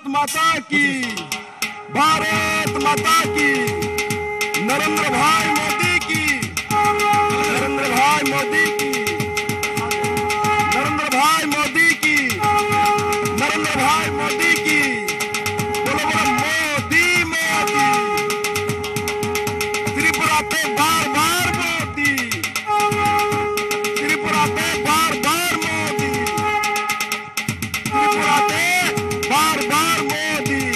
माता की, भारत माता की, नरेंद्र भाई मोदी की, नरेंद्र भाई मोदी की, नरेंद्र भाई मोदी की, नरेंद्र भाई मोदी की, बोलो बोलो मोदी मोदी। त्रिपुरा पे बार बार मोदी, त्रिपुरा पे बार बार मोदी, त्रिपुरा पे बार बार मोदी।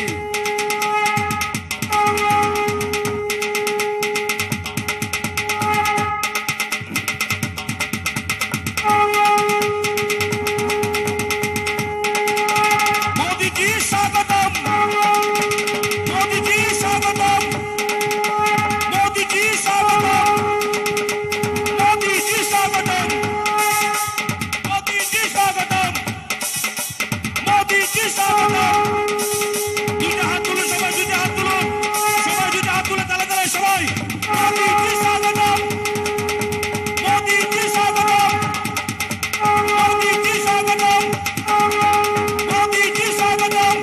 मोदी जी स्वागतम, मोदी जी स्वागतम, मोदी जी स्वागतम, मोदी जी स्वागतम, मोदी जी स्वागतम, मोदी जी स्वागतम। দুইটা হাত তুলুন সবাই, দুইটা হাত তুলুন সবাই, দুইটা হাত তুলে তালে তালে সবাই। মোদি জি স্বাগতম, মোদি জি স্বাগতম, মোদি জি স্বাগতম, मोदी जी स्वागतम,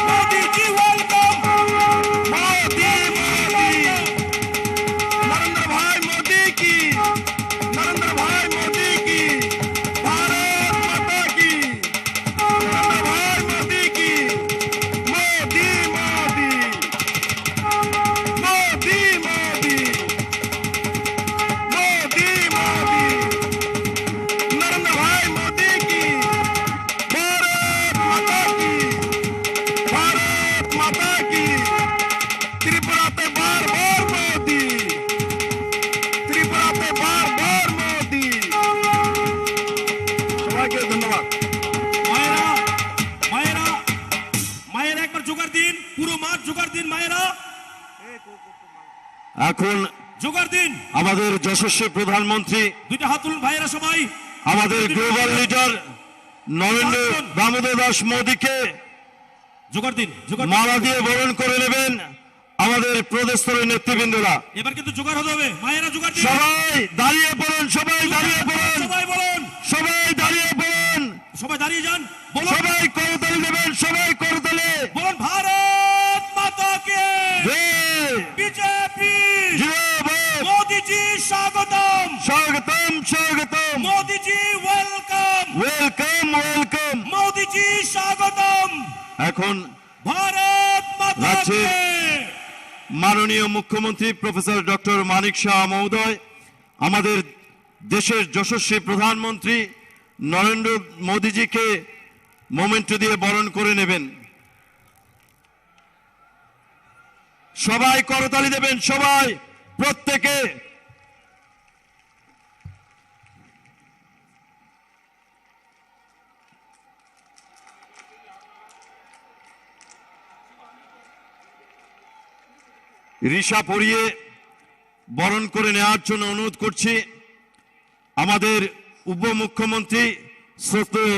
मोदी जी वेलकम, मोदी मोदी, नरेंद्र भाई मोदी की, नरेंद्र भाई मोदी की, भारत माता की, नरेंद्र भाई मोदी की, मोदी मोदी, मोदी मोदी, मोदी मोदी, नरेंद्र भाई मोदी की, भारत माता की, भारत माता की, त्रिपुरा पे बार बार मोदी, त्रिपुरा पे बार बार मोदी। সবাইকে ধন্যবাদ। মায়েরা মায়েরা মায়েরা একবার জোগাড় দিন, পুরো মাঠ জোগাড় দিন মায়েরা, এখন জোগাড় দিন। আমাদের যশস্বী প্রধানমন্ত্রী, দুইটা হাত তুলুন ভাইয়েরা সবাই, আমাদের গ্লোবাল লিডার নরেন্দ্র দামোদর দাস মোদীকে জোগাড় দিন, জোগাড় দিন। মালা দিয়ে বরণ করে নেবেন আমাদের প্রদেশস্তরের নেতৃবৃন্দরা। এবার কিন্তু জোগাড় হতে হবে, মায়েরা জোগাড় দিন। সবাই দাঁড়িয়ে পড়ুন, সবাই দাঁড়িয়ে পড়ুন, সবাই বলুন, সবাই দাঁড়িয়ে পড়ুন, সবাই দাঁড়িয়ে যান, বলুন সবাই করতালি দেবেন, সবাই করতালি। বলুন ভারত মাতা কে, জয় বিজেপি, জিন্দাবাদ। মোদি জি স্বাগতম, স্বাগতম স্বাগতম, মোদি জি ওয়েলকাম, ওয়েলকাম ওয়েলকাম। মোদি জি স্বাগতম, এখন ভারত মাতা রাজ্যের কে। মাননীয় মুখ্যমন্ত্রী প্রফেসর ডক্টর মানিক শাহ মহোদয় আমাদের দেশের যশস্বী প্রধানমন্ত্রী নরেন্দ্র মোদীজিকে মোমেন্টো দিয়ে বরণ করে নেবেন। সবাই করতালি দেবেন, সবাই প্রত্যেকে। রিশা পরিয়ে বরণ করে নেওয়ার জন্য অনুরোধ করছি আমাদের উপমুখ্যমন্ত্রী শ্রদ্ধেয়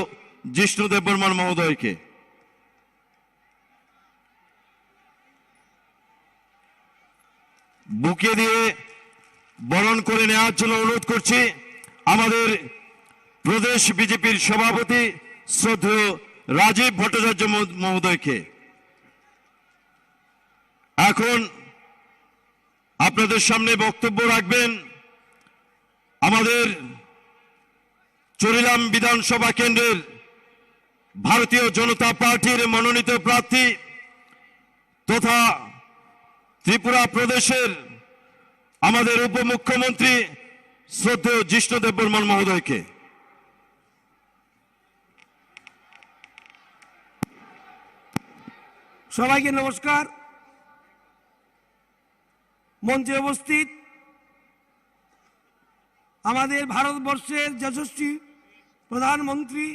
জিষ্ণু দেববর্মন মহোদয়কে। বুকে দিয়ে বরণ করে নেওয়ার জন্য অনুরোধ করছি আমাদের প্রদেশ বিজেপির সভাপতি শ্রদ্ধেয় রাজীব ভট্টাচার্য মহোদয়কে। এখন আপনাদের সামনে বক্তব্য রাখবেন আমাদের চরিলাম বিধানসভা কেন্দ্রের ভারতীয় জনতা পার্টির মনোনীত প্রার্থী তথা ত্রিপুরা প্রদেশের আমাদের উপমুখ্যমন্ত্রী শ্রদ্ধেয় জিষ্ণু দেববর্মন মহোদয়কে। সবাইকে নমস্কার। মঞ্চে উপস্থিত আমাদের ভারতবর্ষের যশস্বী প্রধানমন্ত্রী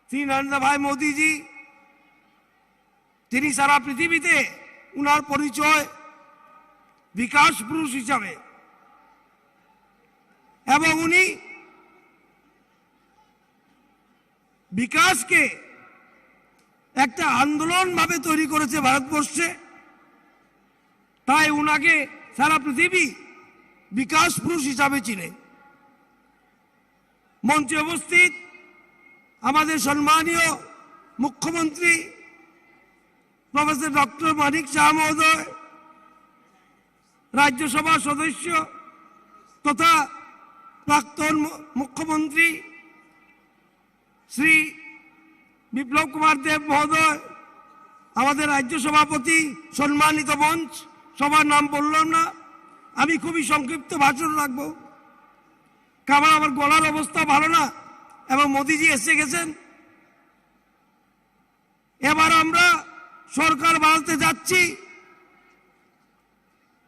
শ্রী নরেন্দ্র ভাই মোদীজি, তিনি সারা পৃথিবীতে উনার পরিচয় বিকাশ পুরুষ হিসাবে, এবং উনি বিকাশকে একটা আন্দোলন ভাবে তৈরি করেছে ভারতবর্ষে। তাই উনাকে সারা পৃথিবী বিকাশ পুরুষ হিসাবে চিনে। মঞ্চে উপস্থিত আমাদের সম্মানীয় মুখ্যমন্ত্রী প্রফেসর ডক্টর মানিক শাহ মহোদয়, রাজ্যসভা সদস্য তথা প্রাক্তন মুখ্যমন্ত্রী শ্রী বিপ্লব কুমার দেব মহোদয়, আমাদের রাজ্য সভাপতি, সম্মানিত মঞ্চ, সবার নাম বললাম না, আমি খুবই সংক্ষিপ্ত ভাষণ রাখবো, কারণ আমার গলার অবস্থা ভালো না এবং মোদিজি এসে গেছেন। এবার আমরা সরকার বানাতে যাচ্ছি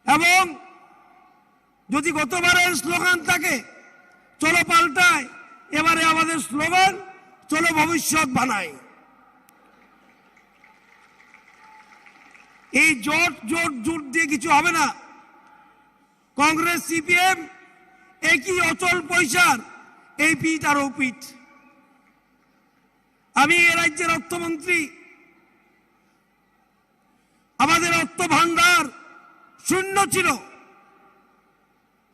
এবং যদি গতবারের স্লোগান থাকে চলো পাল্টায়, এবারে আমাদের স্লোগান চলো ভবিষ্যৎ বানাই। এই জোট দিয়ে কিছু হবে না। কংগ্রেস সিপিএম একই অচল পয়সার এই পিঠ আর ও পিঠ। আমি এ রাজ্যের অর্থমন্ত্রী, আমাদের অর্থ ভান্ডার শূন্য ছিল।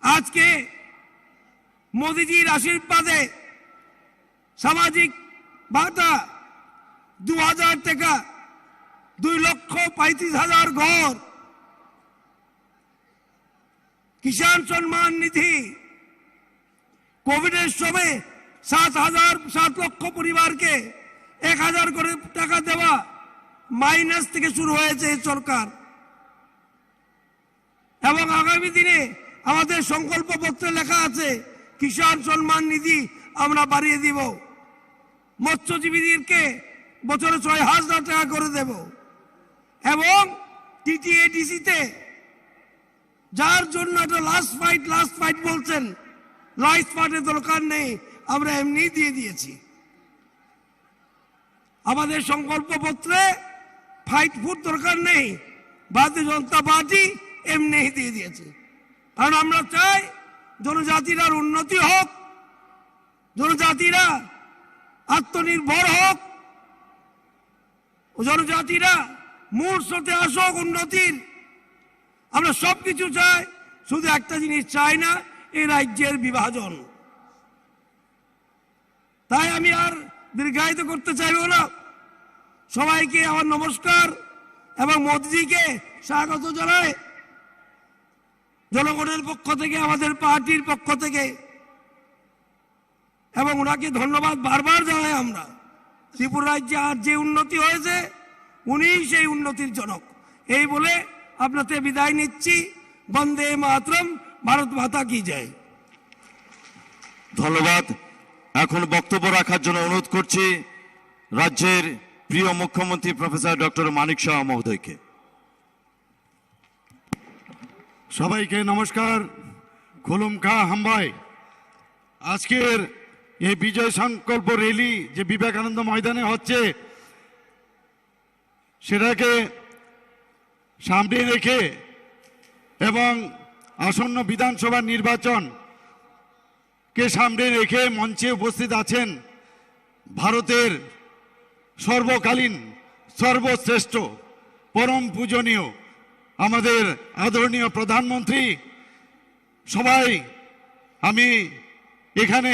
আজকে মোদিজির আশীর্বাদে সামাজিক ভাতা 2000 টাকা, 2,35,000 ঘর, কিষাণ সম্মান নিধি, কোভিডের সময় 7 লক্ষ পরিবারকে 1,000 করে টাকা দেওয়া মাইনাস থেকে শুরু হয়েছে এই সরকার। এবং আগামী দিনে আমাদের সংকল্প পত্রে লেখা আছে কিষাণ সম্মান নিধি আমরা বাড়িয়ে দিব, মৎস্যজীবীদেরকে বছরে 6,000 টাকা করে দেব এবং টিটিএডিসিতে যার জন্য একটা লাস্ট ফাইট বলছেন, লাস্ট ফাইটের দরকার নেই, আমরা এমনি দিয়ে দিয়েছি। আমাদের সংকল্প পত্রে ফাইট ফুট দরকার নেই, ভারতীয় জনতা পার্টি এমনি দিয়ে দিয়েছে। কারণ আমরা চাই জনজাতিরা উন্নতি হোক, জনজাতিরা আত্মনির্ভর হোক, জনজাতিরা মূল স্রোতে আসুক উন্নতির। আমরা সবকিছু চাই, শুধু একটা জিনিস চাই না, এই রাজ্যের বিভাজন। তাই আমি আর দীর্ঘায়িত করতে চাইব না। সবাইকে আমার নমস্কার এবং মোদিজিকে স্বাগত জানাই জনগণের পক্ষ থেকে, আমাদের পার্টির পক্ষ থেকে, এবং ওনাকে ধন্যবাদ বারবার জানাই। আমরা ত্রিপুরা রাজ্যে আর যে উন্নতি হয়েছে উনিই সেই উন্নতির জনক। এই বলে আপনাদের বিদায় নিচ্ছি। বন্দে মাতরম, ভারত মাতা কি জয়। ধন্যবাদ। এখন বক্তব্য রাখার জন্য অনুরোধ করছি রাজ্যের প্রিয় মুখ্যমন্ত্রী প্রফেসর ডক্টর মানিক শাহ মহোদয়কে। সবাইকে নমস্কার, খুলুম খা হাম্বাই। আজকের এই বিজয় সংকল্প র্যালি যে বিবেকানন্দ ময়দানে হচ্ছে, সেটাকে সামনে রেখে এবং আসন্ন বিধানসভা নির্বাচনকে সামনে রেখে মঞ্চে উপস্থিত আছেন ভারতের সর্বকালীন সর্বশ্রেষ্ঠ পরম পূজনীয় আমাদের আদরণীয় প্রধানমন্ত্রী। সবাই আমি এখানে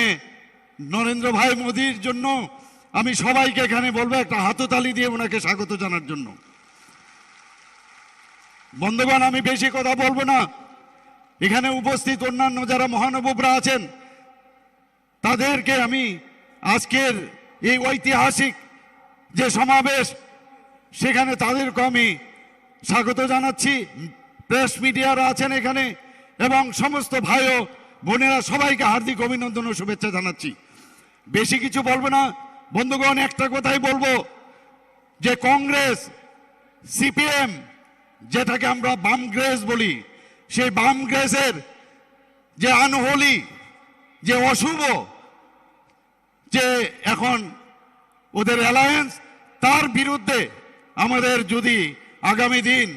নরেন্দ্র ভাই মোদির জন্য আমি সবাইকে এখানে বলবো একটা হাততালি দিয়ে ওনাকে স্বাগত জানার জন্য। বন্ধুগণ, আমি বেশি কথা বলবো না। এখানে উপস্থিত অন্যান্য যারা মহানুভবরা আছেন তাদেরকে আমি আজকের এই ঐতিহাসিক যে সমাবেশ, সেখানে তাদেরকে আমি স্বাগত জানাচ্ছি। প্রেস মিডিয়ারা আছেন এখানে এবং সমস্ত ভাই ও বোনেরা, সবাইকে হার্দিক অভিনন্দন ও শুভেচ্ছা জানাচ্ছি। বেশি কিছু বলবো না বন্ধুগণ, একটা কথাই বলবো যে কংগ্রেস সিপিএম, যেটাকে আমরা বামগ্রেস বলি, সেই বামগ্রেসের যে আনহোলি, যে অশুভ যে এখন ওদের অ্যালায়েন্স, তার বিরুদ্ধে আমাদের যদি আগামী দিন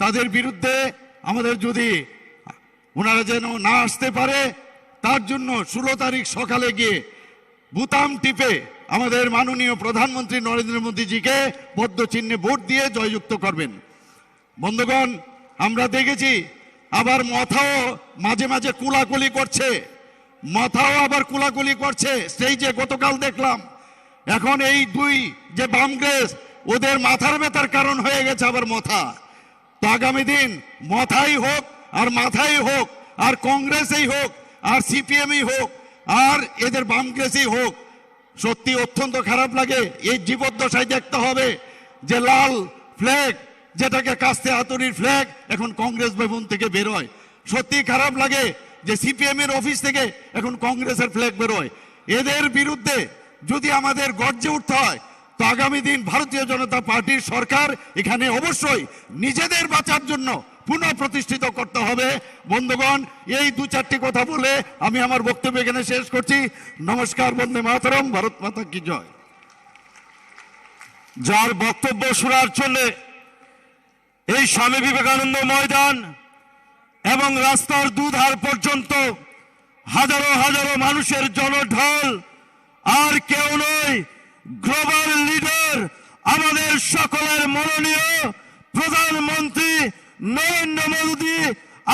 তাদের বিরুদ্ধে আমাদের যদি ওনারা যেন না আসতে পারে, তার জন্য 16 তারিখ সকালে গিয়ে বুতাম টিপে আমাদের মাননীয় প্রধানমন্ত্রী নরেন্দ্র মোদীজিকে পদ্মচিহ্নে ভোট দিয়ে জয়যুক্ত করবেন। বন্ধুগণ, আমরা দেখেছি আবার মাথাও মাঝে মাঝে কুলাকুলি করছে, মাথাও আবার কুলাকুলি করছে। সেই যে গতকাল দেখলাম এখন এই দুই যে বামগ্রেস ওদের মাথার ব্যথার কারণ হয়ে গেছে আবার মাথা। তো আগামী দিন মাথাই হোক আর মাথাই হোক আর কংগ্রেসই হোক আর সিপিএমই হোক আর এদের বামগ্রেসই হোক, সত্যি অত্যন্ত খারাপ লাগে। এই জীবদ্দশায় দেখতে হবে যে লাল ফ্ল্যাগ, যেটাকে কাস্তে হাতুড়ির ফ্ল্যাগ, এখন কংগ্রেস ভবন থেকে বেরোয়। সত্যি খারাপ লাগে যে সিপিএম এর অফিস থেকে এখন কংগ্রেসের ফ্ল্যাগ বেরোয়। এদের বিরুদ্ধে যদি আমাদের গর্জে উঠতে হয় তো আগামী দিন ভারতীয় জনতা পার্টির সরকার এখানে অবশ্যই নিজেদের বাঁচার জন্য পুনঃ প্রতিষ্ঠিত করতে হবে। বন্ধুগণ, এই দু চারটি কথা বলে আমি আমার বক্তব্য এখানে শেষ করছি। নমস্কার, বন্দে মাতরম, ভারত মাতা কি জয়। যার বক্তব্য শোনার জন্য এই স্বামী বিবেকানন্দ ময়দান এবং রাস্তার দুধার পর্যন্ত হাজারো হাজারো মানুষের জনঢল, আর কেউ নয়, গ্লোবাল লিডার, আমাদের সকলের মাননীয় প্রধানমন্ত্রী নরেন্দ্র মোদী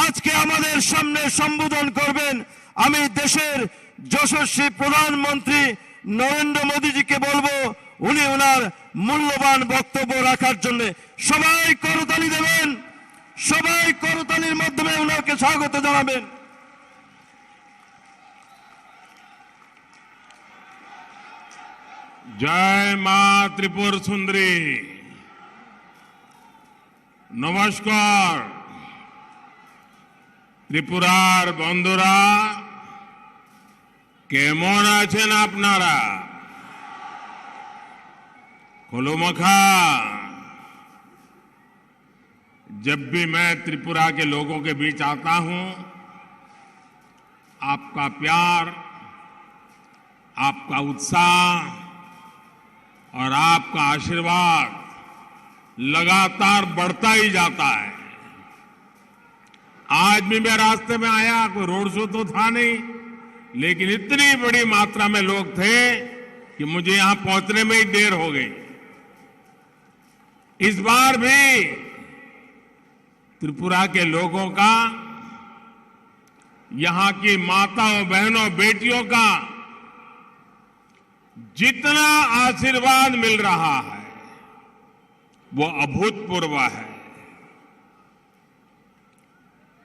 আজকে আমাদের সামনে সম্বোধন করবেন। আমি দেশের যশস্বী প্রধানমন্ত্রী নরেন্দ্র মোদীজিকে বলবো উনি ওনার মূল্যবান বক্তব্য রাখার জন্য সবাই করতালি দেবেন, সবাই করতালির মাধ্যমে ওনাকে স্বাগত জানাবেন। जय मां त्रिपुर सुंदरी। नमस्कार ত্রিপুরার বন্ধুরা, কেমন আছেন আপনারা? खुलुमखा। जब भी मैं त्रिपुरा के लोगों के बीच आता हूं, आपका प्यार, आपका उत्साह और आपका आशीर्वाद लगातार बढ़ता ही जाता है। आज भी मैं रास्ते में आया, कोई रोड शो तो था नहीं, लेकिन इतनी बड़ी मात्रा में लोग थे कि मुझे यहां पहुंचने में ही देर हो गई। इस बार भी त्रिपुरा के लोगों का, यहां की माताओं, बहनों, बेटियों का जितना आशीर्वाद मिल रहा है वो अभूतपूर्व है।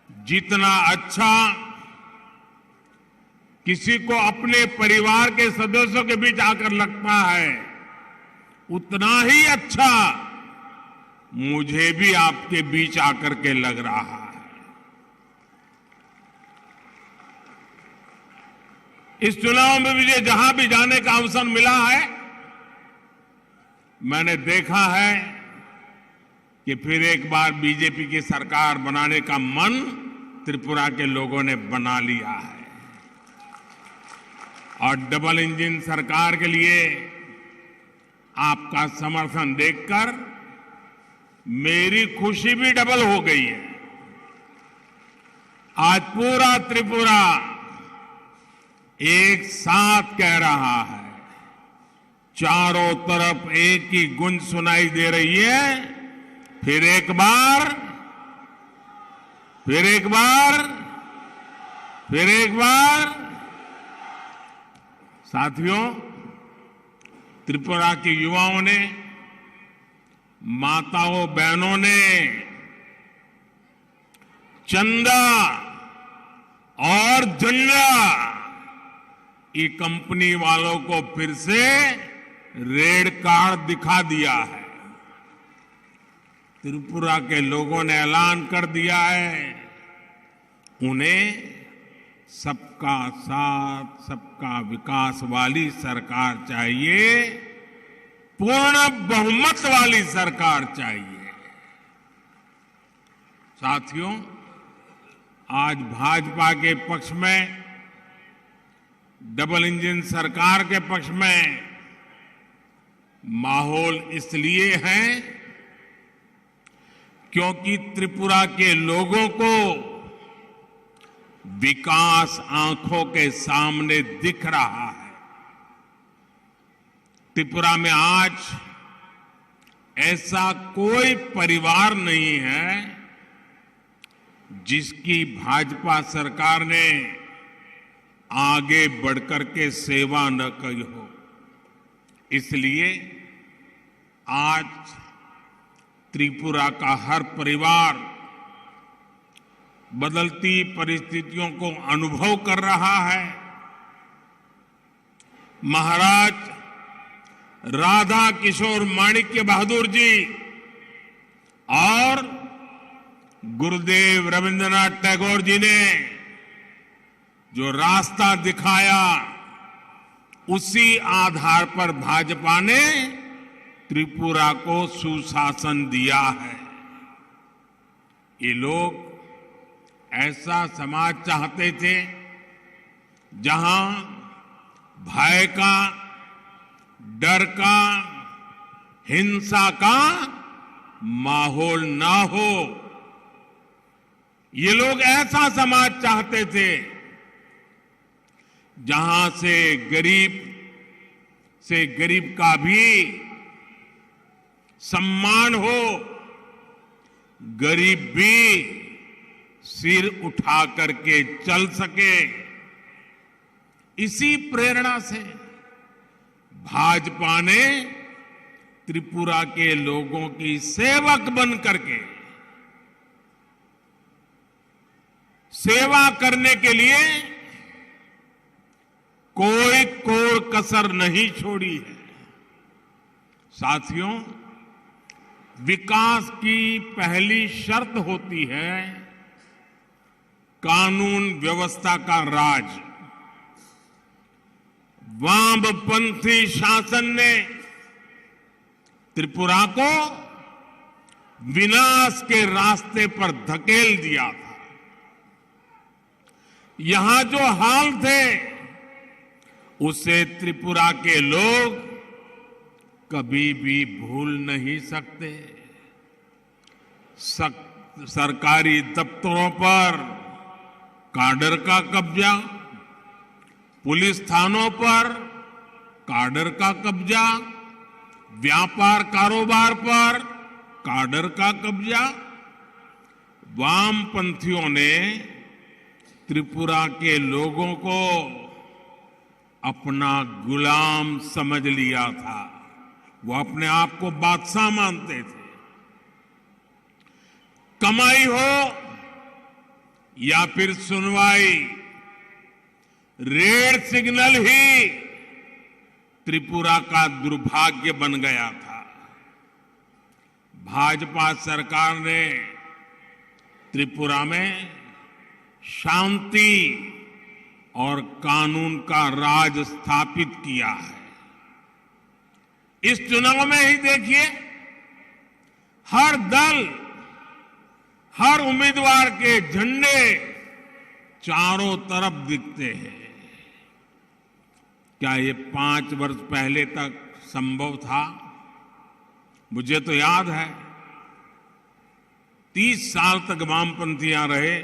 जितना अच्छा किसी को अपने परिवार के सदस्यों के बीच आकर लगता है, उतना ही अच्छा मुझे भी आपके बीच आकर के लग रहा है। इस चुनाव में मुझे जहां भी जाने का अवसर मिला है, मैंने देखा है कि फिर एक बार बीजेपी की सरकार बनाने का मन त्रिपुरा के लोगों ने बना लिया है। और डबल इंजन सरकार के लिए आपका समर्थन देखकर मेरी खुशी भी डबल हो गई है। आज पूरा त्रिपुरा एक साथ कह रहा है, चारों तरफ एक ही गूंज सुनाई दे रही है, फिर एक बार, फिर एक बार, फिर एक बार। साथियों, त्रिपुरा के युवाओं ने, माताओं, बहनों ने चंदा और झंडा ये कंपनी वालों को फिर से रेड कार्ड दिखा दिया है। त्रिपुरा के लोगों ने ऐलान कर दिया है, उन्हें सबका साथ, सबका विकास वाली सरकार चाहिए, पूर्ण बहुमत वाली सरकार चाहिए। साथियों, आज भाजपा के पक्ष में, डबल इंजन सरकार के पक्ष में माहौल इसलिए है क्योंकि त्रिपुरा के लोगों को विकास आंखों के सामने दिख रहा है। त्रिपुरा में आज ऐसा कोई परिवार नहीं है जिसकी भाजपा सरकार ने आगे बढ़कर के सेवा न की हो। इसलिए आज त्रिपुरा का हर परिवार बदलती परिस्थितियों को अनुभव कर रहा है। महाराज राधा किशोर माणिक्य बहादुर जी और गुरुदेव रविंद्रनाथ टैगोर जी ने जो रास्ता दिखाया, उसी आधार पर भाजपा ने त्रिपुरा को सुशासन दिया है। ये लोग ऐसा समाज चाहते थे जहां भय का, डर का, हिंसा का माहौल ना हो। ये लोग ऐसा समाज चाहते थे जहां से गरीब का भी सम्मान हो, गरीब भी सिर उठा करके चल सके। इसी प्रेरणा से भाजपा ने त्रिपुरा के लोगों की सेवक बन करके सेवा करने के लिए कोई कोर कसर नहीं छोड़ी है। साथियों, विकास की पहली शर्त होती है कानून व्यवस्था का राज। वामपंथी शासन ने त्रिपुरा को विनाश के रास्ते पर धकेल दिया था। यहां जो हाल थे उसे त्रिपुरा के लोग कभी भी भूल नहीं सकते। सरकारी दफ्तरों पर काडर का कब्जा, पुलिस थानों पर काडर का कब्जा, व्यापार कारोबार पर काडर का कब्जा। वामपंथियों ने त्रिपुरा के लोगों को अपना गुलाम समझ लिया था। वो अपने आप को बादशाह मानते थे। कमाई हो या फिर सुनवाई, रेड सिग्नल ही त्रिपुरा का दुर्भाग्य बन गया था। भाजपा सरकार ने त्रिपुरा में शांति और कानून का राज स्थापित किया है। इस चुनाव में ही देखिए, हर दल, हर उम्मीदवार के झंडे चारों तरफ दिखते हैं। क्या ये 5 वर्ष पहले तक संभव था? मुझे तो याद है 30 साल तक वामपंथियां रहे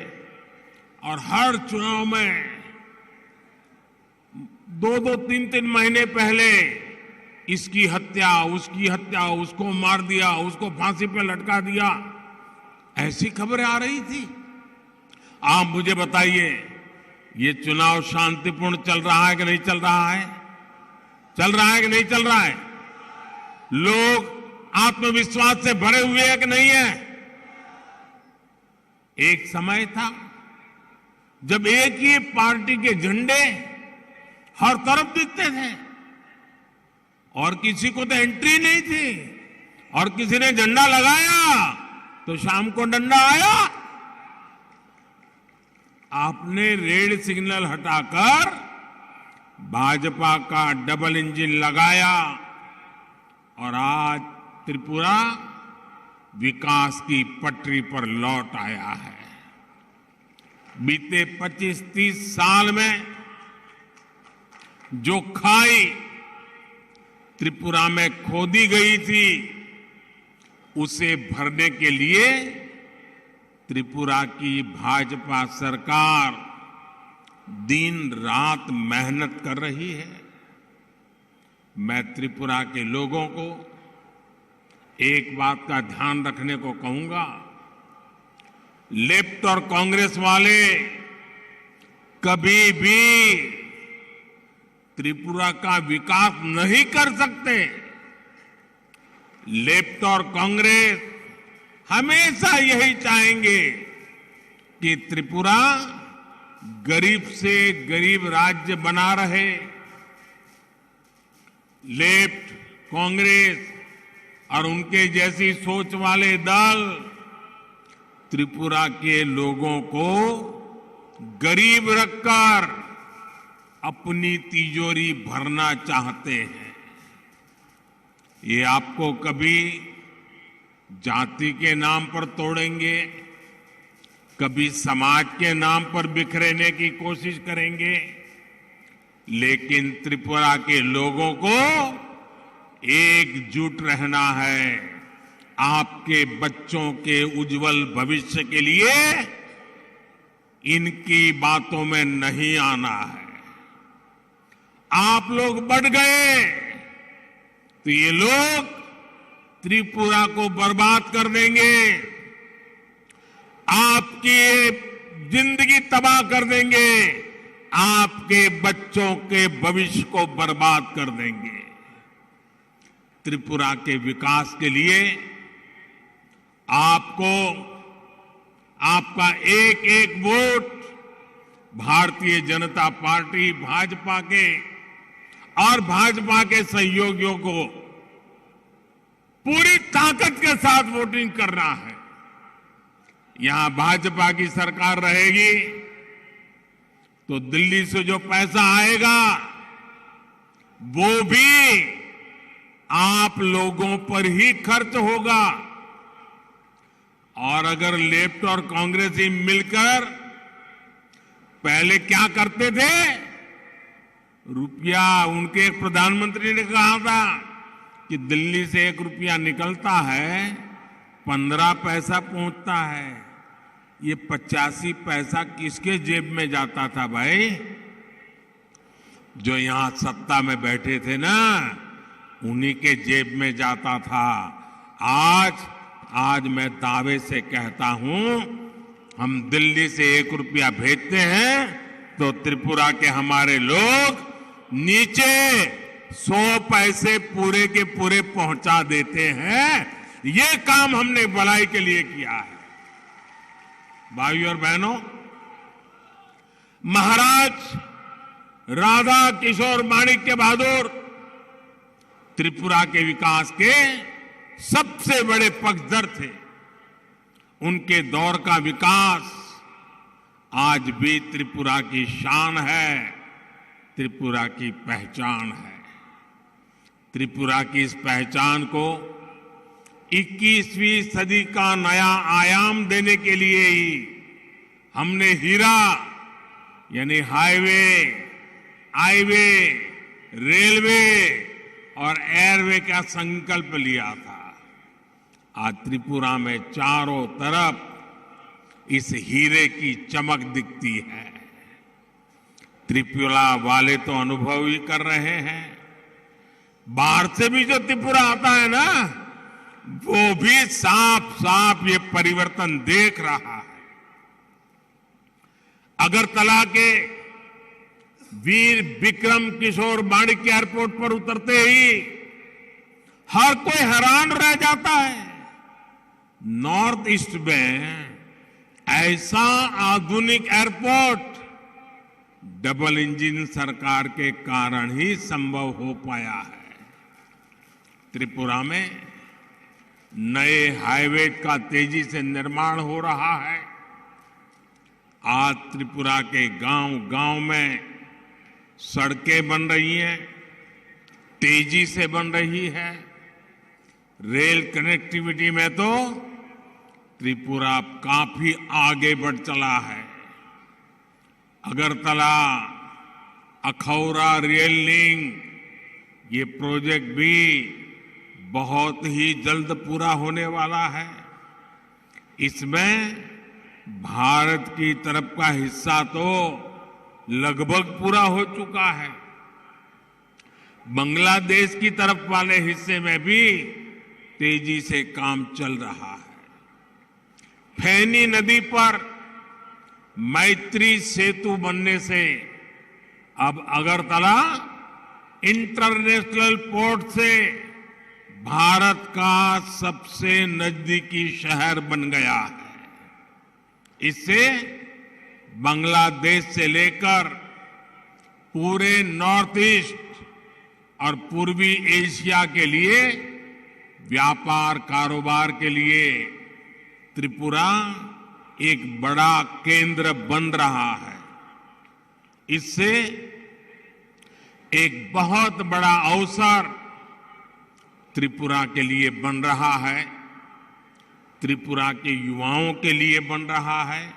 और हर चुनाव में 2-2, 3-3 महीने पहले इसकी हत्या, उसकी हत्या, उसको मार दिया, उसको फांसी पे लटका दिया, ऐसी खबरें आ रही थी। आप मुझे बताइए, ये चुनाव शांतिपूर्ण चल रहा है कि नहीं चल रहा है? चल रहा है कि नहीं चल रहा है? लोग आत्मविश्वास से भरे हुए हैं कि नहीं है? एक समय था जब एक ही पार्टी के झंडे हर तरफ दिखते थे और किसी को तो एंट्री नहीं थी, और किसी ने झंडा लगाया तो शाम को डंडा आया। आपने रेड सिग्नल हटाकर भाजपा का डबल इंजन लगाया और आज त्रिपुरा विकास की पटरी पर लौट आया है। बीते 25-30 साल में जो खाई त्रिपुरा में खोदी गई थी, उसे भरने के लिए त्रिपुरा की भाजपा सरकार दिन रात मेहनत कर रही है। मैं त्रिपुरा के लोगों को एक बात का ध्यान रखने को कहूंगा, लेफ्ट और कांग्रेस वाले कभी भी त्रिपुरा का विकास नहीं कर सकते। लेफ्ट और कांग्रेस हमेशा यही चाहेंगे कि त्रिपुरा गरीब से गरीब राज्य बना रहे। लेफ्ट, कांग्रेस और उनके जैसी सोच वाले दल त्रिपुरा के लोगों को गरीब रखकर अपनी तिजोरी भरना चाहते हैं। ये आपको कभी जाति के नाम पर तोड़ेंगे, कभी समाज के नाम पर बिखरने की कोशिश करेंगे, लेकिन त्रिपुरा के लोगों को एकजुट रहना है। आपके बच्चों के उज्जवल भविष्य के लिए इनकी बातों में नहीं आना है। आप लोग बढ़ गए तो ये लोग त्रिपुरा को बर्बाद कर देंगे, आपकी जिंदगी तबाह कर देंगे, आपके बच्चों के भविष्य को बर्बाद कर देंगे। त्रिपुरा के विकास के लिए आपको आपका एक एक वोट भारतीय जनता पार्टी भाजपा के और भाजपा के सहयोगियों को पूरी ताकत के साथ वोटिंग करना है। यहां भाजपा की सरकार रहेगी तो दिल्ली से जो पैसा आएगा वो भी आप लोगों पर ही खर्च होगा। और अगर लेफ्ट और कांग्रेस ही मिलकर पहले क्या करते थे, रुपया, उनके एक प्रधानमंत्री ने कहा था कि दिल्ली से 1 रुपया निकलता है 15 पैसा पहुंचता है। ये 85 पैसा किसके जेब में जाता था भाई? जो यहां सत्ता में बैठे थे ना, उन्हीं के जेब में जाता था। आज मैं दावे से कहता हूं, हम दिल्ली से 1 रुपया भेजते हैं तो त्रिपुरा के हमारे लोग नीचे 100 पैसे पूरे के पूरे पहुंचा देते हैं। ये काम हमने भलाई के लिए किया है। भाइयों और बहनों, महाराज राधा किशोर माणिक्य बहादुर त्रिपुरा के विकास के सबसे बड़े पक्षधर थे। उनके दौर का विकास आज भी त्रिपुरा की शान है, त्रिपुरा की पहचान है। त्रिपुरा की इस पहचान को 21वीं सदी का नया आयाम देने के लिए ही हमने हीरा यानी हाईवे, आईवे, रेलवे और एयरवे का संकल्प लिया था। आज त्रिपुरा में चारों तरफ इस हीरे की चमक दिखती है। त्रिपुरा वाले तो अनुभव ही कर रहे हैं। बाहर से भी जो त्रिपुरा आता है ना, वो भी साफ साफ ये परिवर्तन देख रहा है। अगरतला के वीर विक्रम किशोर माणिक्य एयरपोर्ट पर उतरते ही हर कोई हैरान रह जाता है। नॉर्थ ईस्ट में ऐसा आधुनिक एयरपोर्ट डबल इंजन सरकार के कारण ही संभव हो पाया है। त्रिपुरा में नए हाईवे का तेजी से निर्माण हो रहा है। आज त्रिपुरा के गांव-गांव में सड़कें बन रही हैं, तेजी से बन रही है। रेल कनेक्टिविटी में तो त्रिपुरा काफी आगे बढ़ चला है। अगरतला अखौरा रेल लिंक ये प्रोजेक्ट भी बहुत ही जल्द पूरा होने वाला है। इसमें भारत की तरफ का हिस्सा तो लगभग पूरा हो चुका है। बांग्लादेश की तरफ वाले हिस्से में भी तेजी से काम चल रहा है। फैनी नदी पर मैत्री सेतु बनने से अब अगरतला इंटरनेशनल पोर्ट से भारत का सबसे नजदीकी शहर बन गया है। इससे बांग्लादेश से लेकर पूरे नॉर्थ ईस्ट और पूर्वी एशिया के लिए व्यापार कारोबार के लिए त्रिपुरा एक बड़ा केंद्र बन रहा है। इससे एक बहुत बड़ा अवसर त्रिपुरा के लिए बन रहा है, त्रिपुरा के युवाओं के लिए बन रहा है।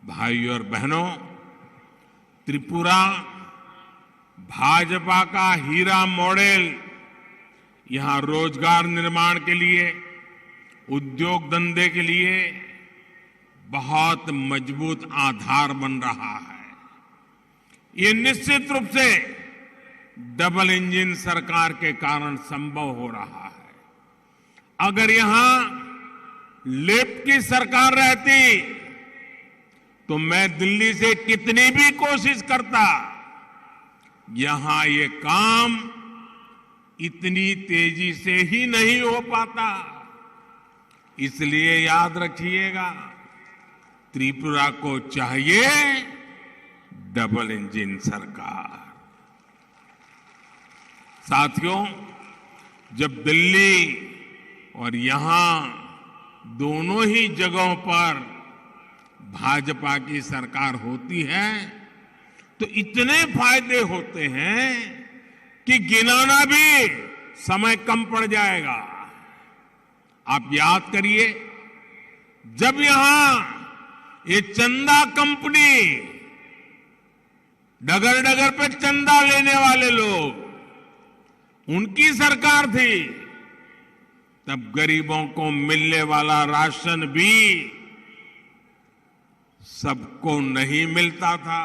भाइयों और बहनों, त्रिपुरा भाजपा का हीरा मॉडल यहां रोजगार निर्माण के लिए, उद्योग धंधे के लिए बहुत मजबूत आधार बन रहा है। ये निश्चित रूप से डबल इंजन सरकार के कारण संभव हो रहा है। अगर यहां लेफ्ट की सरकार रहती तो मैं दिल्ली से कितनी भी कोशिश करता, यहां ये काम इतनी तेजी से ही नहीं हो पाता। इसलिए याद रखिएगा, त्रिपुरा को चाहिए डबल इंजन सरकार। साथियों, जब दिल्ली और यहां दोनों ही जगहों पर भाजपा की सरकार होती है तो इतने फायदे होते हैं कि गिनाना भी समय कम पड़ जाएगा। आप याद करिए, जब यहां ये चंदा कंपनी, डगर डगर पे चंदा लेने वाले लोग, उनकी सरकार थी, तब गरीबों को मिलने वाला राशन भी सबको नहीं मिलता था।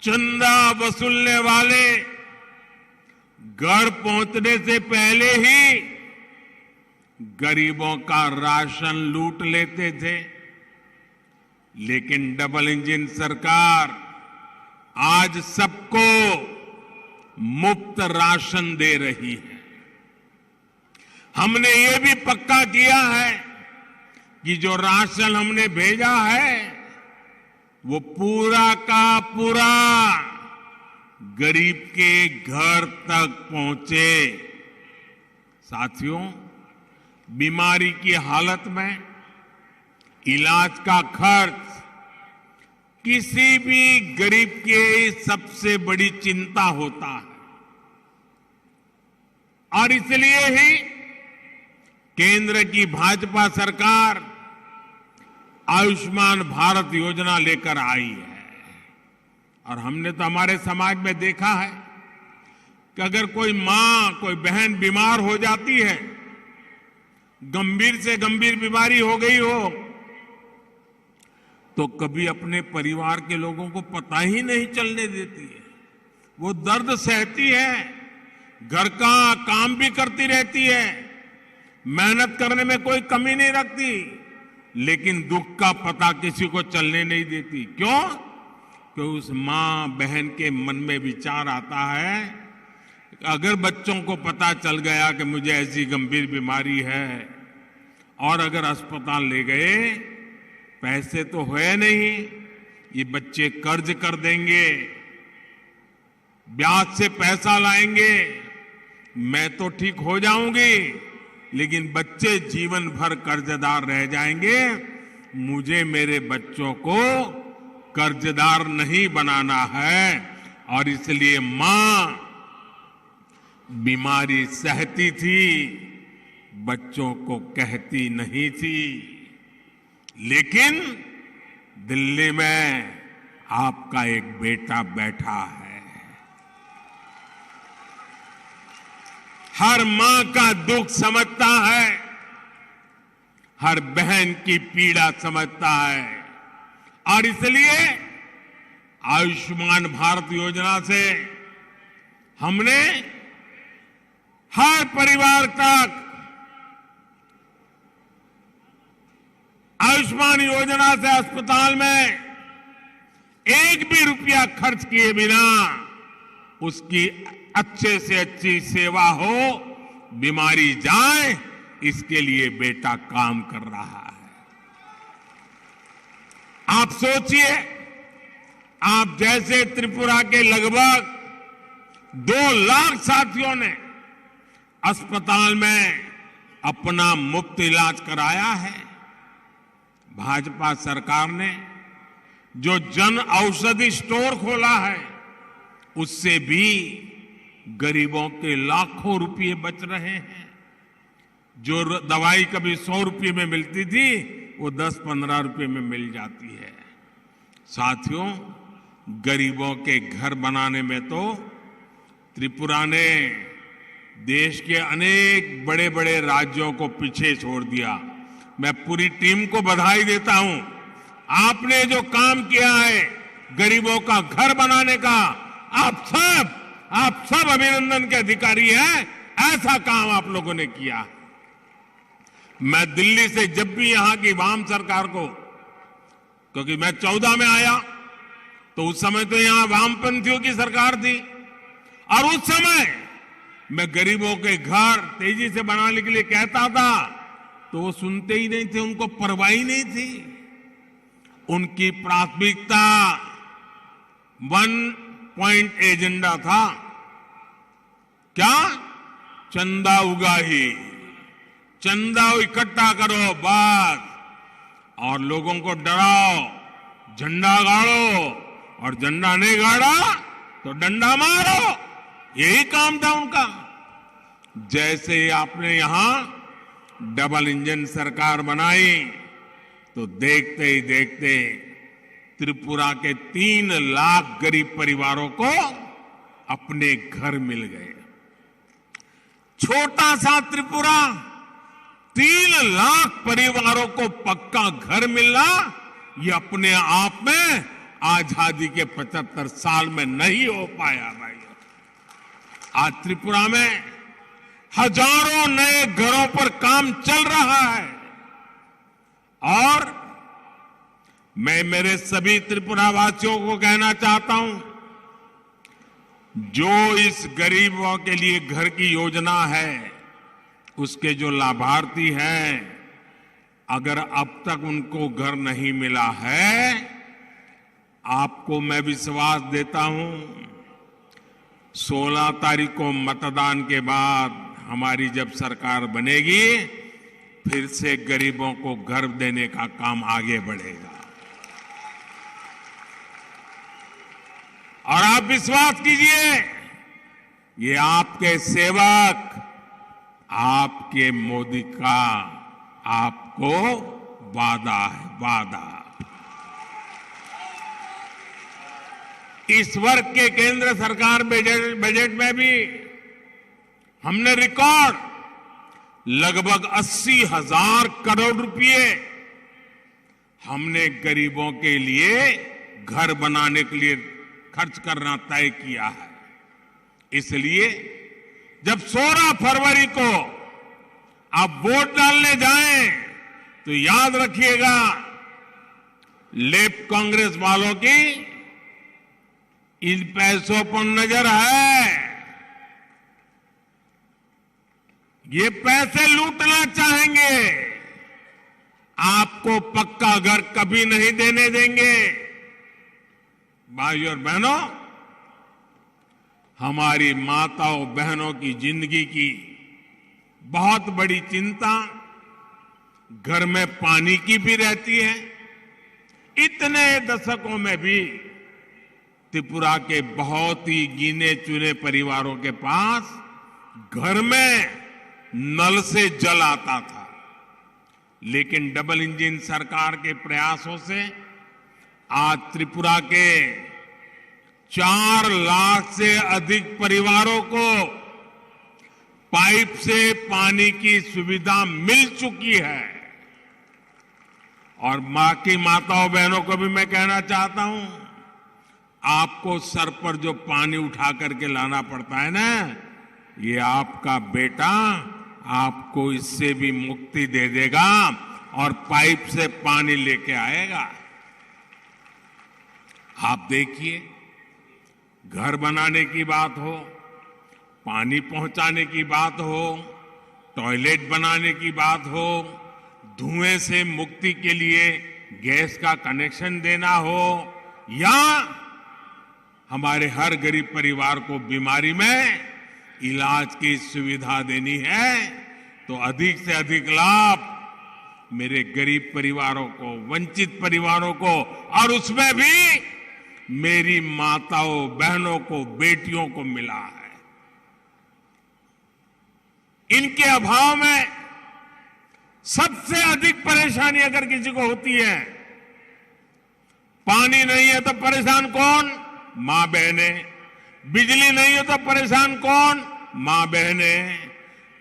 चंदा वसूलने वाले घर पहुंचने से पहले ही गरीबों का राशन लूट लेते थे। लेकिन डबल इंजन सरकार आज सबको मुफ्त राशन दे रही है। हमने ये भी पक्का किया है कि जो राशन हमने भेजा है वो पूरा का पूरा गरीब के घर तक पहुंचे। साथियों, बीमारी की हालत में इलाज का खर्च किसी भी गरीब की सबसे बड़ी चिंता होता है, और इसलिए ही केंद्र की भाजपा सरकार आयुष्मान भारत योजना लेकर आई है। और हमने तो हमारे समाज में देखा है कि अगर कोई मां, कोई बहन बीमार हो जाती है, गंभीर से गंभीर बीमारी हो गई हो, तो कभी अपने परिवार के लोगों को पता ही नहीं चलने देती है। वो दर्द सहती है, घर का काम भी करती रहती है, मेहनत करने में कोई कमी नहीं रखती, लेकिन दुख का पता किसी को चलने नहीं देती। क्यों? क्योंकि उस मां बहन के मन में विचार आता है, अगर बच्चों को पता चल गया कि मुझे ऐसी गंभीर बीमारी है और अगर अस्पताल ले गए, पैसे तो है नहीं, ये बच्चे कर्ज कर देंगे, ब्याज से पैसा लाएंगे, मैं तो ठीक हो जाऊंगी, लेकिन बच्चे जीवन भर कर्जदार रह जाएंगे। मुझे मेरे बच्चों को कर्जदार नहीं बनाना है। और इसलिए मां बीमारी सहती थी, बच्चों को कहती नहीं थी। लेकिन दिल्ली में आपका एक बेटा बैठा है, हर मां का दुख समझता है, हर बहन की पीड़ा समझता है। और इसलिए आयुष्मान भारत योजना से हमने हर परिवार तक आयुष्मान योजना से अस्पताल में एक भी रुपया खर्च किए बिना उसकी अच्छे से अच्छी सेवा हो, बीमारी जाए, इसके लिए बेटा काम कर रहा है। आप सोचिए, आप जैसे त्रिपुरा के लगभग 2 लाख साथियों ने अस्पताल में अपना मुफ्त इलाज कराया है। भाजपा सरकार ने जो जन औषधि स्टोर खोला है, उससे भी गरीबों के लाखों रुपए बच रहे हैं। जो दवाई कभी 100 रुपये में मिलती थी, वो 10-15 रुपये में मिल जाती है। साथियों, गरीबों के घर बनाने में तो त्रिपुरा ने देश के अनेक बड़े बड़े राज्यों को पीछे छोड़ दिया। मैं पूरी टीम को बधाई देता हूं। आपने जो काम किया है गरीबों का घर बनाने का, आप सब अभिनंदन के अधिकारी हैं। ऐसा काम आप लोगों ने किया। मैं दिल्ली से जब भी यहां की वाम सरकार को, क्योंकि मैं 14 में आया तो उस समय तो यहां वामपंथियों की सरकार थी, और उस समय मैं गरीबों के घर तेजी से बनाने के लिए कहता था तो वो सुनते ही नहीं थे, उनको परवाह ही नहीं थी। उनकी प्राथमिकता 1 पॉइंट एजेंडा था। क्या? चंदा उगाही, चंदा इकट्ठा करो बस, और लोगों को डराओ, झंडा गाड़ो, और झंडा नहीं गाड़ा तो डंडा मारो। यही काम था उनका। जैसे ही आपने यहां डबल इंजन सरकार बनाई तो देखते ही देखते त्रिपुरा के 3 लाख गरीब परिवारों को अपने घर मिल गए। छोटा सा त्रिपुरा, 3 लाख परिवारों को पक्का घर मिलना, ये अपने आप में आजादी के 75 साल में नहीं हो पाया भाई। आज त्रिपुरा में हजारों नए घरों पर काम चल रहा है, और मैं मेरे सभी त्रिपुरा वासियों को कहना चाहता हूं, जो इस गरीबों के लिए घर की योजना है, उसके जो लाभार्थी हैं, अगर अब तक उनको घर नहीं मिला है, आपको मैं विश्वास देता हूं 16 तारीख को मतदान के बाद हमारी जब सरकार बनेगी, फिर से गरीबों को घर देने का काम आगे बढ़ेगा। और आप विश्वास कीजिए, ये आपके सेवक, आपके मोदी का आपको वादा है, वादा। इस वर्ष के केंद्र सरकार बजट में भी हमने रिकॉर्ड लगभग 80,000 करोड़ रुपए हमने गरीबों के लिए घर बनाने के लिए खर्च करना तय किया है। इसलिए जब 16 फरवरी को आप वोट डालने जाएं तो याद रखिएगा, लेफ्ट कांग्रेस वालों की इन पैसों पर नजर है। ये पैसे लूटना चाहेंगे, आपको पक्का घर कभी नहीं देने देंगे। भाइयों और बहनों, हमारी माताओं बहनों की जिंदगी की बहुत बड़ी चिंता घर में पानी की भी रहती है। इतने दशकों में भी त्रिपुरा के बहुत ही गिने चुने परिवारों के पास घर में नल से जल आता था, लेकिन डबल इंजन सरकार के प्रयासों से आज त्रिपुरा के 4 लाख से अधिक परिवारों को पाइप से पानी की सुविधा मिल चुकी है। और मां की माताओं बहनों को भी मैं कहना चाहता हूं, आपको सर पर जो पानी उठा करके लाना पड़ता है ना, ये आपका बेटा आपको इससे भी मुक्ति दे देगा और पाइप से पानी लेके आएगा। आप देखिए, घर बनाने की बात हो, पानी पहुंचाने की बात हो, टॉयलेट बनाने की बात हो, धुएं से मुक्ति के लिए गैस का कनेक्शन देना हो, या हमारे हर गरीब परिवार को बीमारी में इलाज की सुविधा देनी है, तो अधिक से अधिक लाभ मेरे गरीब परिवारों को, वंचित परिवारों को, और उसमें भी मेरी माताओं, बहनों को, बेटियों को मिला है। इनके अभाव में सबसे अधिक परेशानी अगर किसी को होती है, पानी नहीं है तो परेशान कौन? मां बहने। बिजली नहीं है तो परेशान कौन? मां बहने।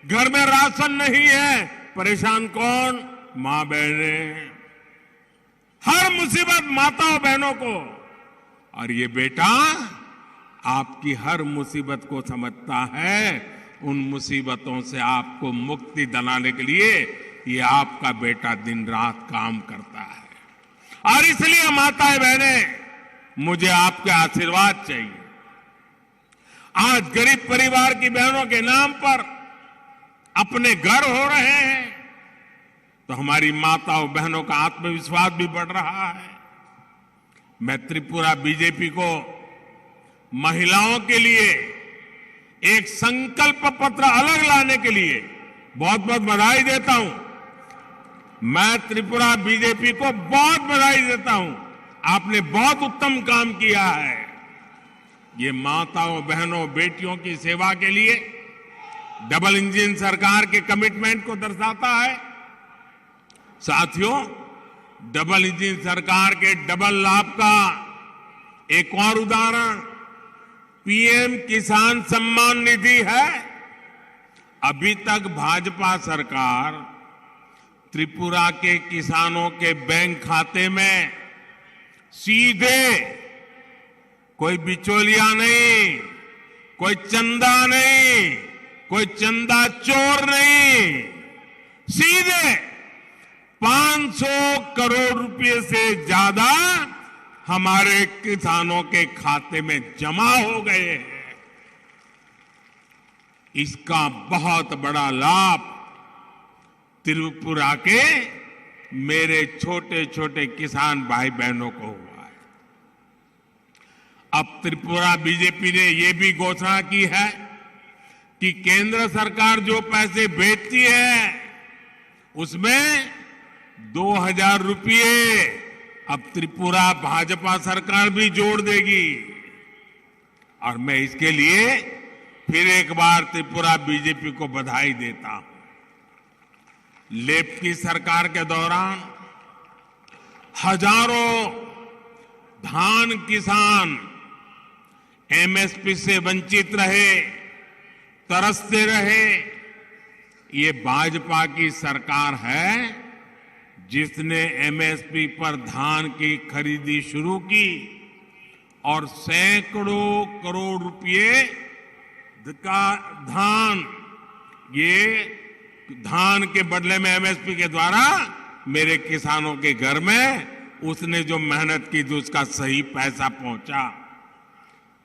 घर में राशन नहीं है, परेशान कौन? मां बहने। हर मुसीबत माताओं बहनों को, और ये बेटा आपकी हर मुसीबत को समझता है। उन मुसीबतों से आपको मुक्ति दिलाने के लिए ये आपका बेटा दिन रात काम करता है, और इसलिए माताएं बहनें, मुझे आपके आशीर्वाद चाहिए। आज गरीब परिवार की बहनों के नाम पर अपने घर हो रहे हैं, तो हमारी माताओं बहनों का आत्मविश्वास भी बढ़ रहा है। मैं त्रिपुरा बीजेपी को महिलाओं के लिए एक संकल्प पत्र अलग लाने के लिए बहुत बहुत बधाई देता हूं। मैं त्रिपुरा बीजेपी को बहुत बधाई देता हूं। आपने बहुत उत्तम काम किया है। ये माताओं, बहनों, बेटियों की सेवा के लिए डबल इंजन सरकार के कमिटमेंट को दर्शाता है। साथियों, डबल इंजन सरकार के डबल लाभ का एक और उदाहरण पीएम किसान सम्मान निधि है। अभी तक भाजपा सरकार त्रिपुरा के किसानों के बैंक खाते में सीधे, कोई बिचौलिया नहीं, कोई चंदा नहीं, कोई चंदा चोर नहीं, सीधे 500 करोड़ रुपए से ज्यादा हमारे किसानों के खाते में जमा हो गए हैं। इसका बहुत बड़ा लाभ त्रिपुरा के मेरे छोटे छोटे किसान भाई बहनों को हुआ है। अब त्रिपुरा बीजेपी ने यह भी घोषणा की है कि केंद्र सरकार जो पैसे भेजती है उसमें 2000 रुपये अब त्रिपुरा भाजपा सरकार भी जोड़ देगी। और मैं इसके लिए फिर एक बार त्रिपुरा बीजेपी को बधाई देता हूं। लेफ्ट की सरकार के दौरान हजारों धान किसान एमएसपी से वंचित रहे, तरसते रहे। ये भाजपा की सरकार है जिसने एमएसपी पर धान की खरीदी शुरू की और सैकड़ों करोड़ रुपए का धान के बदले में एमएसपी के द्वारा मेरे किसानों के घर में उसने जो मेहनत की थी उसका सही पैसा पहुंचा।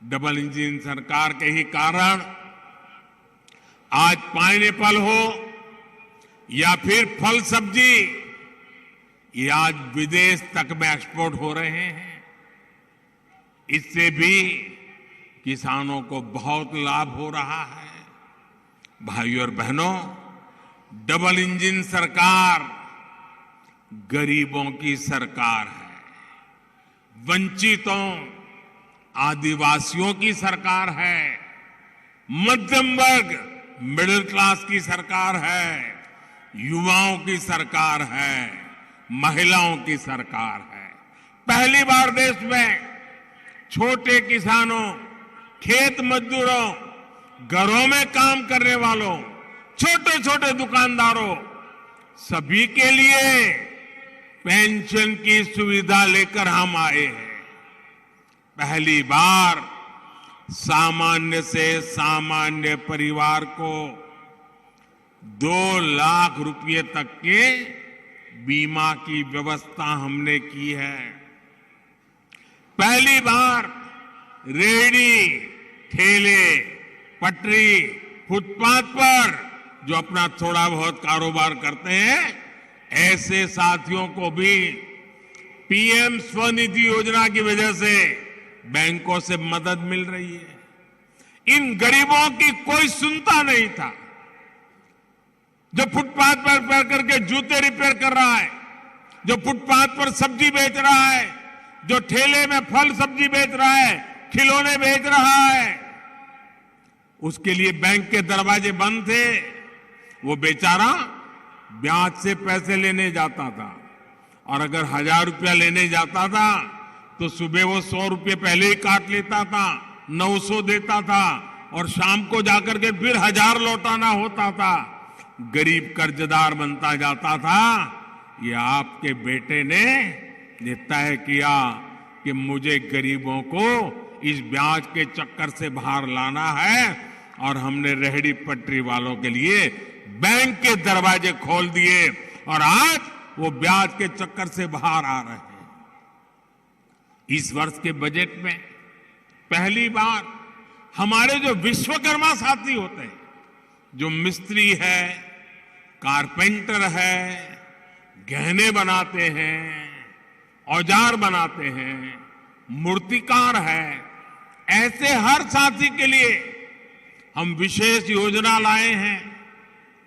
डबल इंजन सरकार के ही कारण आज पाइनएप्पल हो या फिर फल सब्जी, ये आज विदेश तक में एक्सपोर्ट हो रहे हैं। इससे भी किसानों को बहुत लाभ हो रहा है। भाइयों और बहनों, डबल इंजन सरकार गरीबों की सरकार है, वंचितों, आदिवासियों की सरकार है, मध्यम वर्ग, मिडिल क्लास की सरकार है, युवाओं की सरकार है, महिलाओं की सरकार है। पहली बार देश में छोटे किसानों, खेत मजदूरों, घरों में काम करने वालों, छोटे छोटे दुकानदारों, सभी के लिए पेंशन की सुविधा लेकर हम आए हैं। पहली बार सामान्य से सामान्य परिवार को 2 लाख रुपए तक के बीमा की व्यवस्था हमने की है। पहली बार रेहड़ी, ठेले, पटरी, फुटपाथ पर जो अपना थोड़ा बहुत कारोबार करते हैं, ऐसे साथियों को भी पीएम स्वनिधि योजना की वजह से बैंकों से मदद मिल रही है। इन गरीबों की कोई सुनता नहीं था। जो फुटपाथ पर पैर करके जूते रिपेयर कर रहा है, जो फुटपाथ पर सब्जी बेच रहा है, जो ठेले में फल सब्जी बेच रहा है, खिलौने बेच रहा है, उसके लिए बैंक के दरवाजे बंद थे। वो बेचारा ब्याज से पैसे लेने जाता था और अगर 1000 रुपया लेने जाता था तो सुबह वो 100 रुपये पहले ही काट लेता था, 900 देता था और शाम को जाकर के फिर 1000 लौटाना होता था। गरीब कर्जदार बनता जाता था। ये आपके बेटे ने ये तय किया कि मुझे गरीबों को इस ब्याज के चक्कर से बाहर लाना है और हमने रेहड़ी पटरी वालों के लिए बैंक के दरवाजे खोल दिए और आज वो ब्याज के चक्कर से बाहर आ रहे हैं। इस वर्ष के बजट में पहली बार हमारे जो विश्वकर्मा साथी होते हैं, जो मिस्त्री है, कारपेंटर है, गहने बनाते हैं, औजार बनाते हैं, मूर्तिकार है, ऐसे हर साथी के लिए हम विशेष योजना लाए हैं।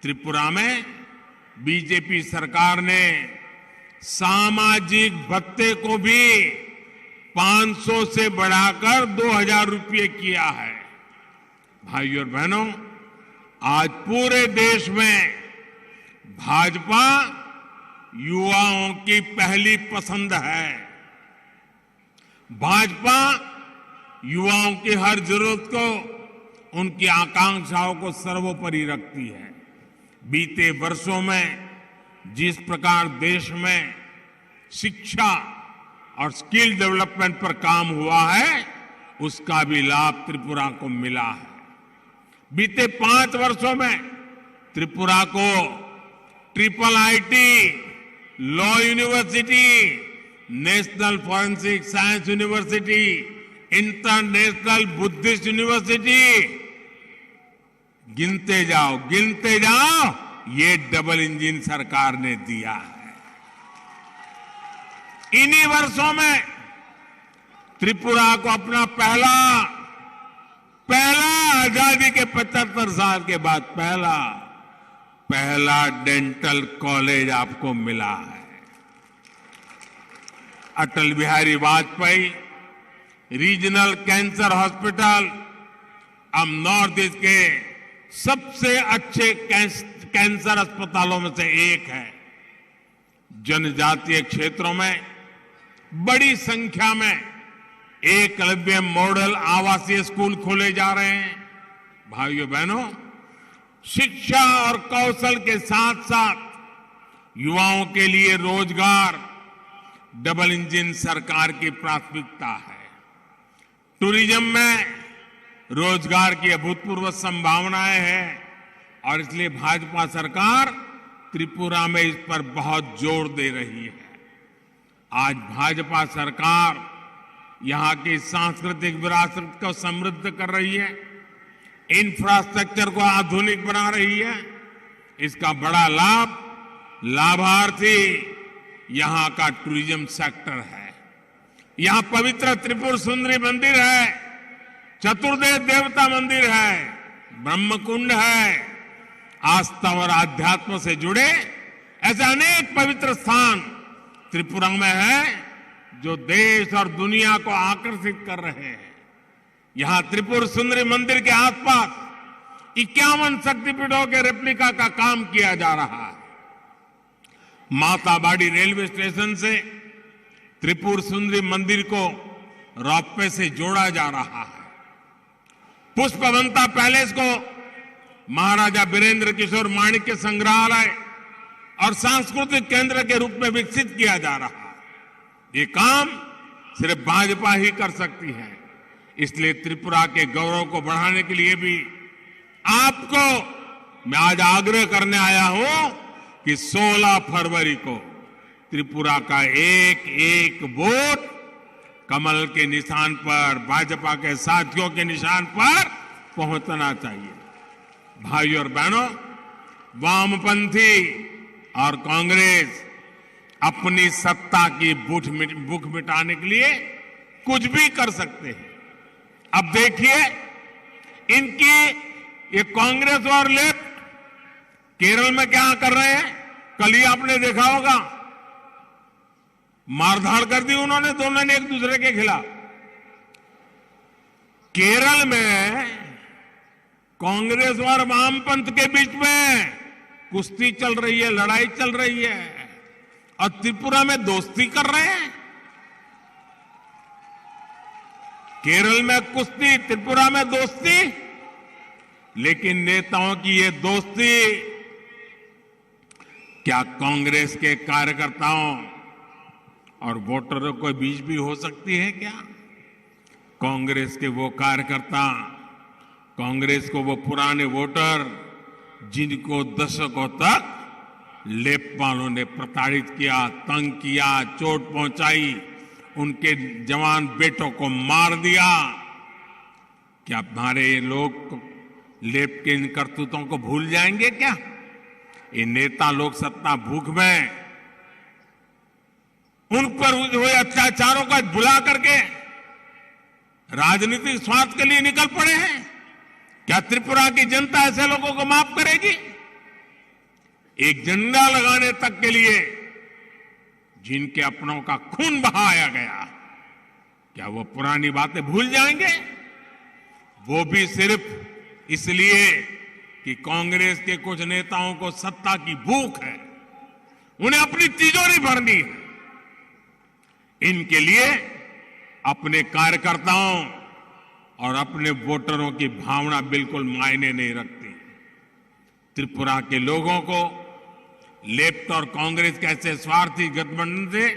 त्रिपुरा में बीजेपी सरकार ने सामाजिक भत्ते को भी 500 से बढ़ाकर 2000 रुपये किया है। भाइयों और बहनों, आज पूरे देश में भाजपा युवाओं की पहली पसंद है। भाजपा युवाओं की हर जरूरत को, उनकी आकांक्षाओं को सर्वोपरि रखती है। बीते वर्षों में जिस प्रकार देश में शिक्षा और स्किल डेवलपमेंट पर काम हुआ है, उसका भी लाभ त्रिपुरा को मिला है। बीते 5 वर्षों में त्रिपुरा को IIIT, law university, national forensic science university, international Buddhist university, गिनते जाओ, ये डबल इंजन सरकार ने दिया है। इन्हीं वर्षों में त्रिपुरा को अपना पहला आजादी के 75 साल के बाद पहला डेंटल कॉलेज आपको मिला है। Atal Bihari Vajpayee regional cancer hospital अब नॉर्थ ईस्ट के सबसे अच्छे कैंसर अस्पतालों में से एक है। जनजातीय क्षेत्रों में बड़ी संख्या में एकलव्य मॉडल आवासीय स्कूल खोले जा रहे हैं। भाइयों बहनों, शिक्षा और कौशल के साथ साथ युवाओं के लिए रोजगार डबल इंजन सरकार की प्राथमिकता है। टूरिज्म में रोजगार की अभूतपूर्व संभावनाएं हैं और इसलिए भाजपा सरकार त्रिपुरा में इस पर बहुत जोर दे रही है। आज भाजपा सरकार यहां की सांस्कृतिक विरासत को समृद्ध कर रही है, इंफ्रास्ट्रक्चर को आधुनिक बना रही है। इसका बड़ा लाभार्थी यहां का टूरिज्म सेक्टर है। यहां पवित्र त्रिपुर सुंदरी मंदिर है, चतुर्देव देवता मंदिर है, ब्रह्मकुंड है। आस्था और आध्यात्म से जुड़े ऐसे अनेक पवित्र स्थान त्रिपुरा में है जो देश और दुनिया को आकर्षित कर रहे हैं। यहां त्रिपुर सुंदरी मंदिर के आसपास 51 शक्तिपीठों के रेप्लिका का काम किया जा रहा है। माताबाड़ी रेलवे स्टेशन से त्रिपुर सुंदरी मंदिर को रोपवे से जोड़ा जा रहा है। पुष्पवंता पैलेस को महाराजा बीरेंद्र किशोर माणिक्य संग्रहालय और सांस्कृतिक केंद्र के रूप में विकसित किया जा रहा है। ये काम सिर्फ भाजपा ही कर सकती है। इसलिए त्रिपुरा के गौरव को बढ़ाने के लिए भी आपको मैं आज आग्रह करने आया हूं कि 16 फरवरी को त्रिपुरा का एक वोट कमल के निशान पर, भाजपा के साथियों के निशान पर पहुंचना चाहिए। भाइयों और बहनों, वामपंथी और कांग्रेस अपनी सत्ता की भूख मिटाने के लिए कुछ भी कर सकते हैं। अब देखिए, इनकी ये कांग्रेस और लेफ्ट केरल में क्या कर रहे हैं। कल ही आपने देखा होगा, मारधाड़ कर दी उन्होंने, दोनों ने एक दूसरे के खिलाफ। केरल में कांग्रेस और वामपंथ के बीच में कुश्ती चल रही है, लड़ाई चल रही है, और त्रिपुरा में दोस्ती कर रहे हैं। केरल में कुश्ती, त्रिपुरा में दोस्ती। लेकिन नेताओं की ये दोस्ती क्या कांग्रेस के कार्यकर्ताओं और वोटरों के बीच भी हो सकती है क्या? कांग्रेस के वो कार्यकर्ता, कांग्रेस को वो पुराने वोटर जिनको दशकों तक लेफ्ट वालों ने प्रताड़ित किया, तंग किया, चोट पहुंचाई, उनके जवान बेटों को मार दिया, क्या हमारे ये लोग लेफ्ट के इन करतूतों को भूल जाएंगे क्या? ये नेता लोग सत्ता भूख में उन पर हुए अत्याचारों का भुला करके राजनीतिक स्वार्थ के लिए निकल पड़े हैं। क्या त्रिपुरा की जनता ऐसे लोगों को माफ करेगी? एक झंडा लगाने तक के लिए जिनके अपनों का खून बहाया गया, क्या वो पुरानी बातें भूल जाएंगे? वो भी सिर्फ इसलिए कि कांग्रेस के कुछ नेताओं को सत्ता की भूख है, उन्हें अपनी तिजोरी भरनी है। इनके लिए अपने कार्यकर्ताओं और अपने वोटरों की भावना बिल्कुल मायने नहीं रखती। त्रिपुरा के लोगों को लेफ्ट और कांग्रेस के ऐसे स्वार्थी गठबंधन से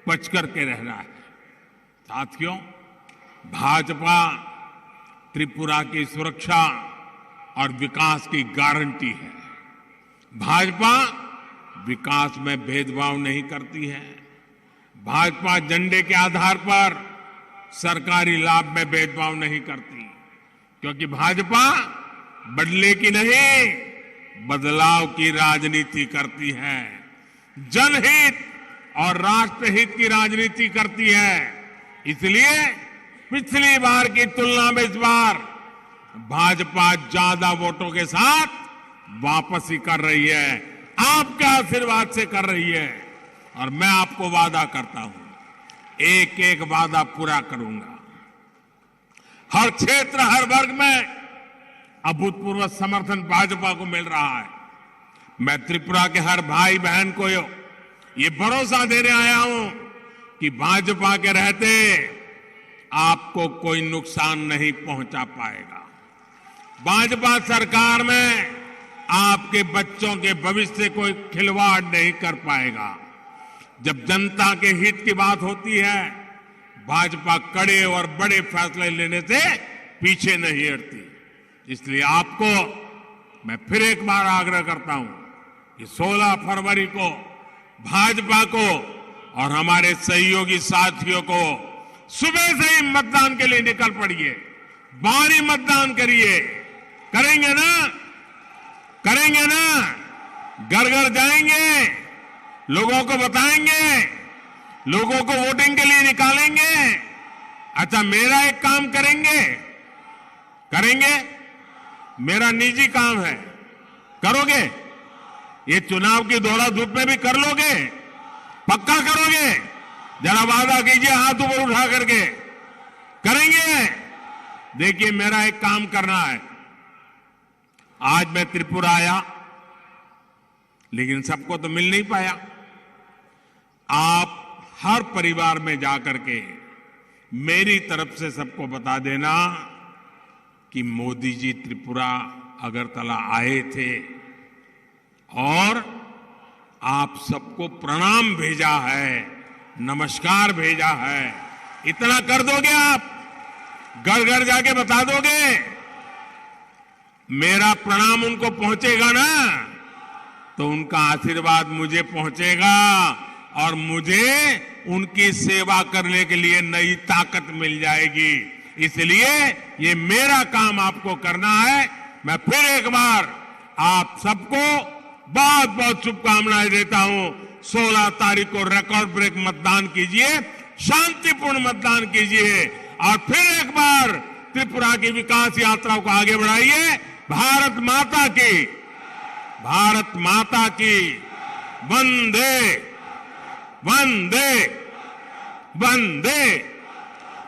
बच करके रहना है। साथियों, भाजपा त्रिपुरा की सुरक्षा और विकास की गारंटी है। भाजपा विकास में भेदभाव नहीं करती है। भाजपा झंडे के आधार पर सरकारी लाभ में भेदभाव नहीं करती, क्योंकि भाजपा बदले की नहीं, बदलाव की राजनीति करती है। जनहित और राष्ट्रहित की राजनीति करती है। इसलिए पिछली बार की तुलना में इस बार भाजपा ज्यादा वोटों के साथ वापसी कर रही है, आपके आशीर्वाद से कर रही है। और मैं आपको वादा करता हूं, एक एक वादा पूरा करूंगा। हर क्षेत्र, हर वर्ग में अभूतपूर्व समर्थन भाजपा को मिल रहा है। मैं त्रिपुरा के हर भाई बहन को ये भरोसा देने आया हूं कि भाजपा के रहते आपको कोई नुकसान नहीं पहुंचा पाएगा। भाजपा सरकार में आपके बच्चों के भविष्य से कोई खिलवाड़ नहीं कर पाएगा। जब जनता के हित की बात होती है, भाजपा कड़े और बड़े फैसले लेने से पीछे नहीं हटती। इसलिए आपको मैं फिर एक बार आग्रह करता हूं कि 16 फरवरी को भाजपा को और हमारे सहयोगी साथियों को सुबह से ही मतदान के लिए निकल पड़िए, भारी मतदान करिए। करेंगे ना? करेंगे ना? घर घर जाएंगे, लोगों को बताएंगे, लोगों को वोटिंग के लिए निकालेंगे। अच्छा, मेरा एक काम करेंगे? करेंगे? मेरा निजी काम है, करोगे? ये चुनाव की दौड़ा धूप में भी कर लोगे? पक्का करोगे? जरा वादा कीजिए हाथ ऊपर उठा करके। करेंगे? देखिए, मेरा एक काम करना है। आज मैं त्रिपुरा आया, लेकिन सबको तो मिल नहीं पाया। आप हर परिवार में जाकर के मेरी तरफ से सबको बता देना कि मोदी जी त्रिपुरा अगरतला आए थे और आप सबको प्रणाम भेजा है, नमस्कार भेजा है। इतना कर दोगे आप? घर घर जाके बता दोगे? मेरा प्रणाम उनको पहुंचेगा ना, तो उनका आशीर्वाद मुझे पहुंचेगा। और मुझे उनकी सेवा करने के लिए नई ताकत मिल जाएगी। इसलिए ये मेरा काम आपको करना है। मैं फिर एक बार आप सबको बहुत बहुत शुभकामनाएं देता हूं। 16 तारीख को रिकॉर्ड ब्रेक मतदान कीजिए, शांतिपूर्ण मतदान कीजिए और फिर एक बार त्रिपुरा की विकास यात्रा को आगे बढ़ाइए। भारत माता की, भारत माता की वंदे वंदे वंदे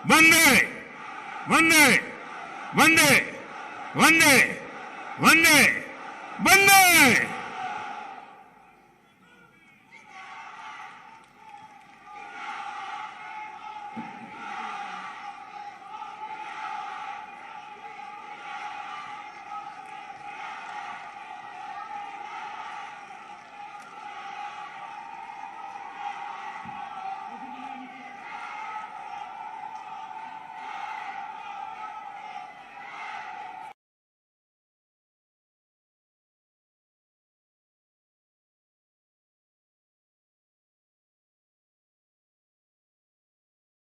वंदे वंदे वंदे वंदे वंदे वंदे